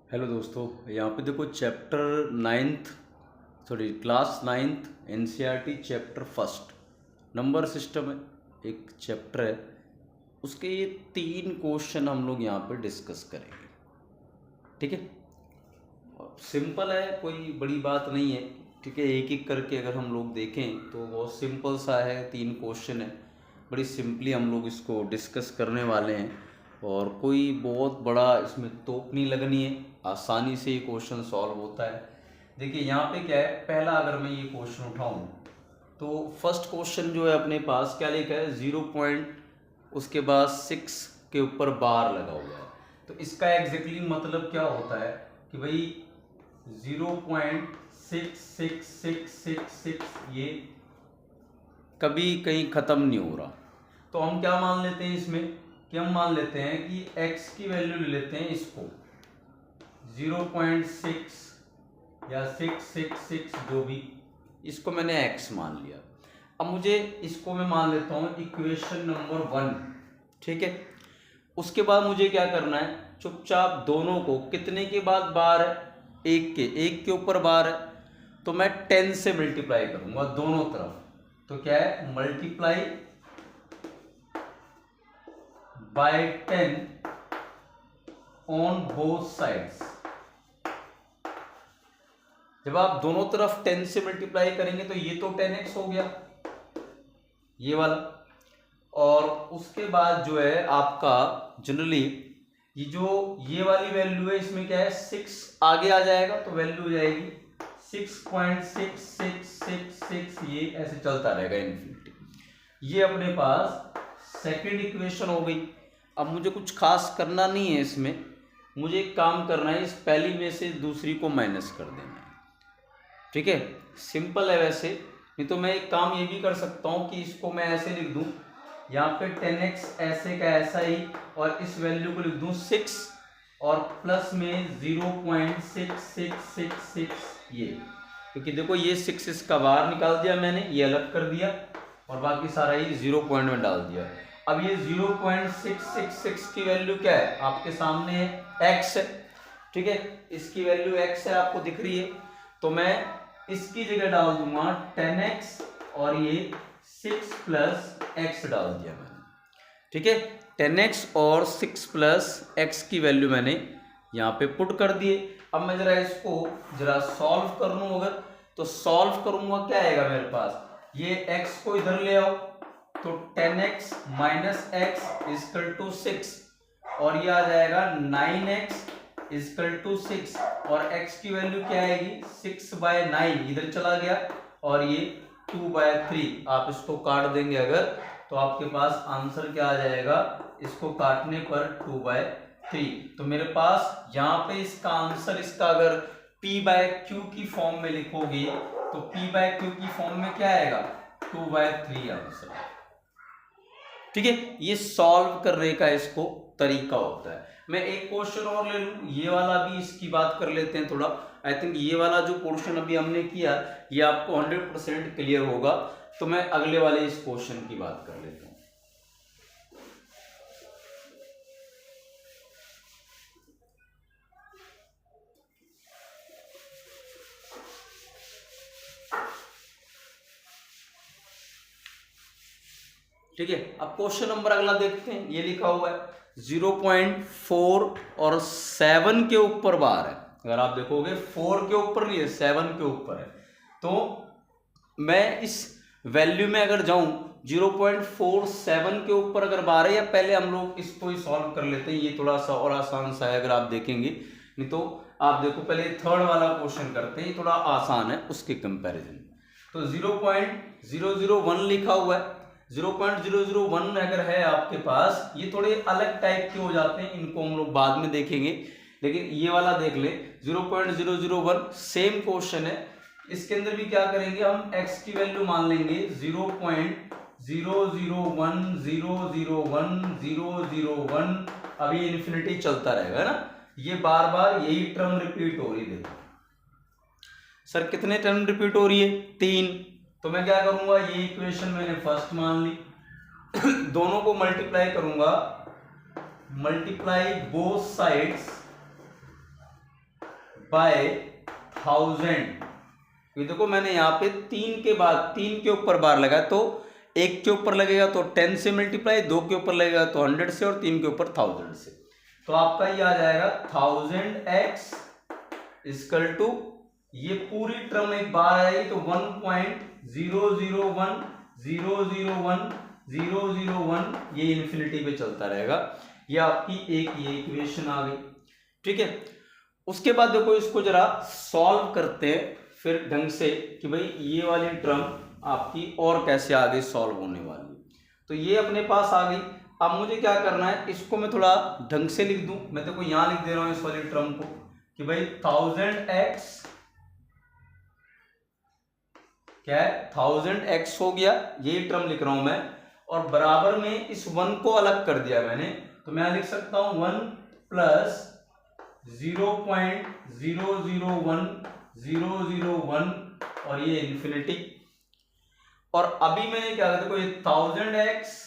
Hello दोस्तों, यहाँ पे देखो chapter ninth class ninth NCERT chapter first number system है। एक चैप्टर है, उसके ये 3 क्वेश्चन हम लोग यहाँ पे डिस्कस करेंगे। ठीक है, सिंपल है, कोई बड़ी बात नहीं है। ठीक है, एक एक करके अगर हम लोग देखें तो बहुत सिंपल सा है, 3 क्वेश्चन है, बड़ी सिंपली हम लोग इसको डिस्कस करने वाले हैं और कोई बहुत बड़ा इसमें तोप नहीं लगनी है, आसानी से ये क्वेश्चन सॉल्व होता है। देखिए यहाँ पे क्या है, पहला अगर मैं ये क्वेश्चन उठाऊं तो फर्स्ट क्वेश्चन जो है अपने पास क्या लिखा है, 0 पॉइंट उसके बाद 6 के ऊपर बार लगा हुआ है। तो इसका एग्जैक्टली मतलब क्या होता है कि भाई 0.6666 ये कभी कहीं ख़त्म नहीं हो रहा। तो हम क्या मान लेते हैं इसमें कि हम मान लेते हैं कि x की वैल्यू ले लेते हैं, इसको 0.6 या 666 जो भी, इसको मैंने x मान लिया। अब मुझे इसको मैं मान लेता हूँ इक्वेशन नंबर 1। ठीक है, उसके बाद मुझे क्या करना है, चुपचाप दोनों को, कितने के बाद बार है, एक के ऊपर बार है, तो मैं 10 से मल्टीप्लाई करूंगा दोनों तरफ। तो क्या है, multiply by 10 on both sides. जब आप दोनों तरफ 10 से मल्टीप्लाई करेंगे तो ये तो 10x हो गया, ये वाला। और उसके बाद जो है आपका जनरली ये वाली वैल्यू है, इसमें क्या है 6 आगे आ जाएगा तो वैल्यू हो जाएगी 6.6666, ये ऐसे चलता रहेगा इन्फिनिटी। ये अपने पास सेकंड इक्वेशन हो गई। अब मुझे कुछ खास करना नहीं है इसमें, मुझे एक काम करना है, इस पहली में से दूसरी को माइनस कर देना है। ठीक है, सिंपल है वैसे। नहीं तो मैं एक काम ये भी कर सकता हूँ कि इसको मैं ऐसे लिख दूँ, यहाँ पे 10x ऐसे का ऐसा ही, और इस वैल्यू को लिख दूँ 6 और प्लस में 0.6666 ये, क्योंकि देखो ये 6 इसका बाहर निकाल दिया मैंने, ये अलग कर दिया और बाकी सारा ये 0 पॉइंट में डाल दिया। अब ये 0.666 की वैल्यू क्या है, आपके सामने है, x है। ठीक है, इसकी वैल्यू x है, आपको दिख रही है। तो मैं इसकी जगह डाल दूंगा 10x और ये 6 प्लस x डाल दिया मैंने। ठीक है, 10x और 6 प्लस x की वैल्यू मैंने यहाँ पे पुट कर दिए। अब मैं जरा इसको जरा सॉल्व कर लूँ, अगर तो सॉल्व करूंगा क्या आएगा मेरे पास, ये x को इधर ले आओ तो 10x minus x is equal to 6 और ये आ जाएगा 9x इजकल टू 6 और x की वैल्यू क्या आएगी 6/9, इधर चला गया, और ये 2/3। आप इसको काट देंगे अगर तो आपके पास आंसर क्या आ जाएगा, इसको काटने पर 2/3। तो मेरे पास यहाँ पे इसका आंसर, इसका अगर p/q की फॉर्म में लिखोगे तो p/q की फॉर्म में क्या आएगा 2/3 आंसर। ठीक है, ये सॉल्व करने का इसको तरीका होता है। मैं एक क्वेश्चन और ले लूं, ये वाला भी इसकी बात कर लेते हैं थोड़ा। आई थिंक ये वाला जो पोर्शन अभी हमने किया ये आपको 100% क्लियर होगा, तो मैं अगले वाले इस क्वेश्चन की बात कर लेता हूं। ठीक है, अब क्वेश्चन नंबर अगला देखते हैं। ये लिखा हुआ है 0.4 और 7 के ऊपर बार है। अगर आप देखोगे 4 के ऊपर नहीं है, 7 के ऊपर है। तो मैं इस वैल्यू में अगर जाऊं 0.47 के ऊपर अगर बार है, या पहले हम लोग इसको ही सॉल्व कर लेते हैं, ये थोड़ा सा और आसान सा है अगर आप देखेंगे। नहीं तो आप देखो पहले थर्ड वाला क्वेश्चन करते हैं, ये थोड़ा आसान है उसके कंपैरिजन। तो 0.001 लिखा हुआ है, 0.001 अगर है आपके पास, ये थोड़े अलग टाइप के हो जाते हैं, इनको हम लोग बाद में देखेंगे। लेकिन ये वाला देख ले 0.001 सेम क्वेश्चन है। इसके अंदर भी क्या करेंगे, हम x की वैल्यू मान लेंगे 0.001001001। अभी इन्फिनिटी चलता रहेगा ना, ये बार बार यही टर्म रिपीट हो रही है। देखो सर कितने टर्म रिपीट हो रही है, 3। तो मैं क्या करूंगा, ये इक्वेशन मैंने फर्स्ट मान ली दोनों को मल्टीप्लाई करूंगा, मल्टीप्लाई बोथ साइड्स बाय 1000। ये देखो मैंने यहाँ पे 3 के बाद 3 के ऊपर बार लगा, तो 1 के ऊपर लगेगा तो 10 से मल्टीप्लाई, 2 के ऊपर लगेगा तो 100 से, और 3 के ऊपर 1000 से। तो आपका ये आ जाएगा 1000x इक्वल टू, ये पूरी टर्म एक बार आएगी तो 1.001 ये इन्फिनिटी पे चलता रहेगा। ये आपकी एक ये इक्वेशन आ गई, ठीक है। उसके बाद देखो इसको जरा सॉल्व करते हैं फिर ढंग से कि भाई ये वाली टर्म आपकी और कैसे आगे सॉल्व होने वाली है। तो ये अपने पास आ गई। अब मुझे क्या करना है, इसको मैं थोड़ा ढंग से लिख दूं। मैं देखो यहां लिख दे रहा हूं इस वाली टर्म को कि भाई 1000x क्या है, 1000x हो गया, ये टर्म लिख रहा हूं मैं, और बराबर में इस 1 को अलग कर दिया मैंने, तो मैं लिख सकता हूं 1 प्लस 0.001001 और ये इन्फिनिटी। और अभी मैंने क्या किया, देखो ये 1000x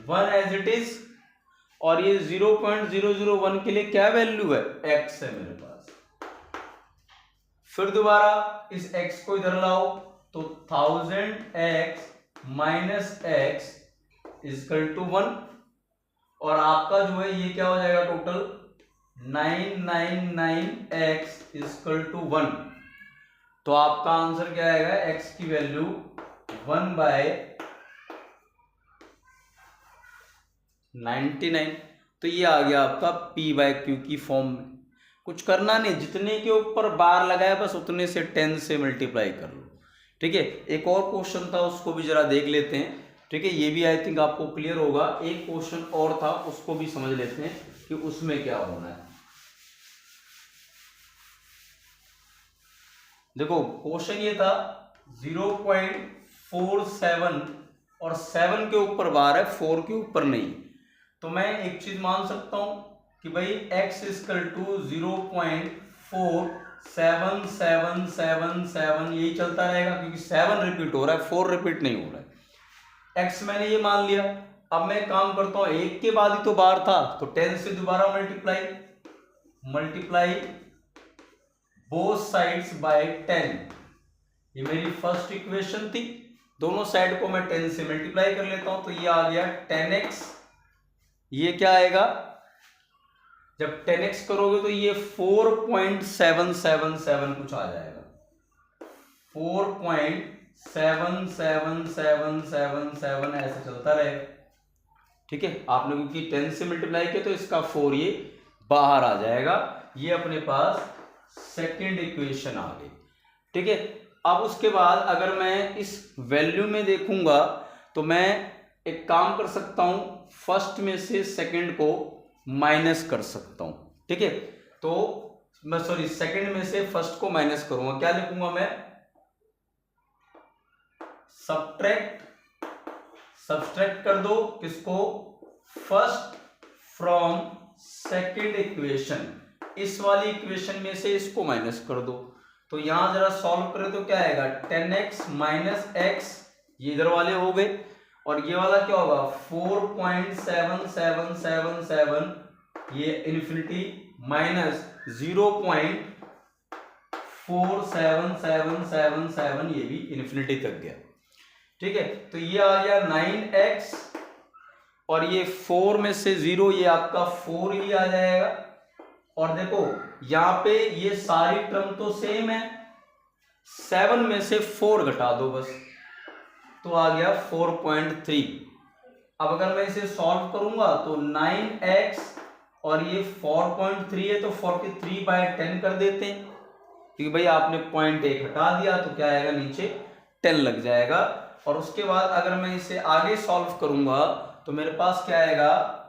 1 एज इट इज, और ये 0.001 के लिए क्या वैल्यू है, x है मेरे पास। फिर दोबारा इस x को इधर लाओ तो 1000x minus x equal to 1, और आपका जो है ये क्या हो जाएगा टोटल 999x इक्वल टू 1। तो आपका आंसर क्या आएगा, x की वैल्यू 1/99। तो ये आ गया आपका p/q की फॉर्म में। कुछ करना नहीं, जितने के ऊपर बार लगाया बस उतने से 10 से मल्टीप्लाई कर लो, ठीक है। एक और क्वेश्चन था उसको भी जरा देख लेते हैं, ठीक है। ये भी आई थिंक आपको क्लियर होगा। एक क्वेश्चन और था उसको भी समझ लेते हैं कि उसमें क्या होना है। देखो क्वेश्चन ये था 0.47 और 7 के ऊपर बार है, 4 के ऊपर नहीं। तो मैं एक चीज मान सकता हूं कि भाई x इक्वल टू 0.477777 यही चलता रहेगा, क्योंकि 7 रिपीट हो रहा है, 4 रिपीट नहीं हो रहा है। x मैंने ये मान लिया। अब मैं काम करता हूं, 1 के बाद ही तो बार था, तो 10 से दोबारा मल्टीप्लाई बोथ साइड्स बाय 10। ये मेरी फर्स्ट इक्वेशन थी, दोनों साइड को मैं 10 से मल्टीप्लाई कर लेता हूं, तो ये आ गया 10x। ये क्या आएगा, जब 10x करोगे तो ये 4.777 कुछ आ जाएगा, 4.77777 ऐसे चलता रहेगा, ठीक है। आपने क्योंकि 10 से मल्टीप्लाई किया तो इसका 4 ये बाहर आ जाएगा। ये अपने पास सेकंड इक्वेशन आ गई, ठीक है। अब उसके बाद अगर मैं इस वैल्यू में देखूंगा तो मैं एक काम कर सकता हूं, फर्स्ट में से सेकंड को माइनस कर सकता हूं, ठीक है। तो मैं सेकंड में से फर्स्ट को माइनस करूंगा, क्या लिखूंगा मैं, सब्ट्रैक्ट कर दो किसको, फर्स्ट फ्रॉम सेकंड इक्वेशन। इस वाली इक्वेशन में से इसको माइनस कर दो, तो यहां जरा सॉल्व करें तो क्या आएगा, 10x माइनस x, ये इधर वाले हो गए, और ये वाला क्या होगा 4.7777, ये इन्फिनिटी माइनस 0.47777, ये भी इन्फिनिटी तक गया, ठीक है। तो ये आ गया 9x, और ये 4 में से 0, ये आपका 4 ही आ जाएगा। और देखो यहां पे ये सारी टर्म तो सेम है, 7 में से 4 घटा दो बस, तो आ गया 4.3। अब अगर मैं इसे सॉल्व करूंगा तो 9x और ये 4.3 है, तो 43/10 कर देते हैं, क्योंकि भाई आपने 0.1 हटा दिया तो क्या आएगा, नीचे 10 लग जाएगा। और उसके बाद अगर मैं इसे आगे सॉल्व करूंगा तो मेरे पास क्या आएगा,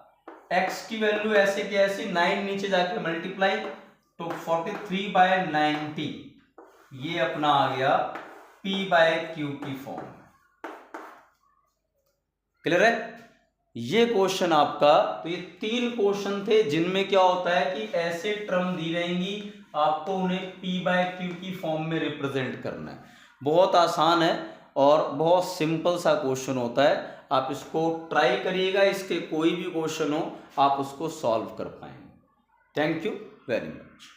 x की वैल्यू ऐसे की ऐसी, 9 नीचे जाके मल्टीप्लाई, तो 43/90, ये अपना आ गया p/q की फॉर्म। क्लियर है ये क्वेश्चन आपका। तो ये 3 क्वेश्चन थे जिनमें क्या होता है कि ऐसे टर्म दी रहेंगी, आपको उन्हें p/q की फॉर्म में रिप्रेजेंट करना है। बहुत आसान है और बहुत सिंपल सा क्वेश्चन होता है, आप इसको ट्राई करिएगा, इसके कोई भी क्वेश्चन हो आप उसको सॉल्व कर पाएंगे, थैंक यू वेरी मच।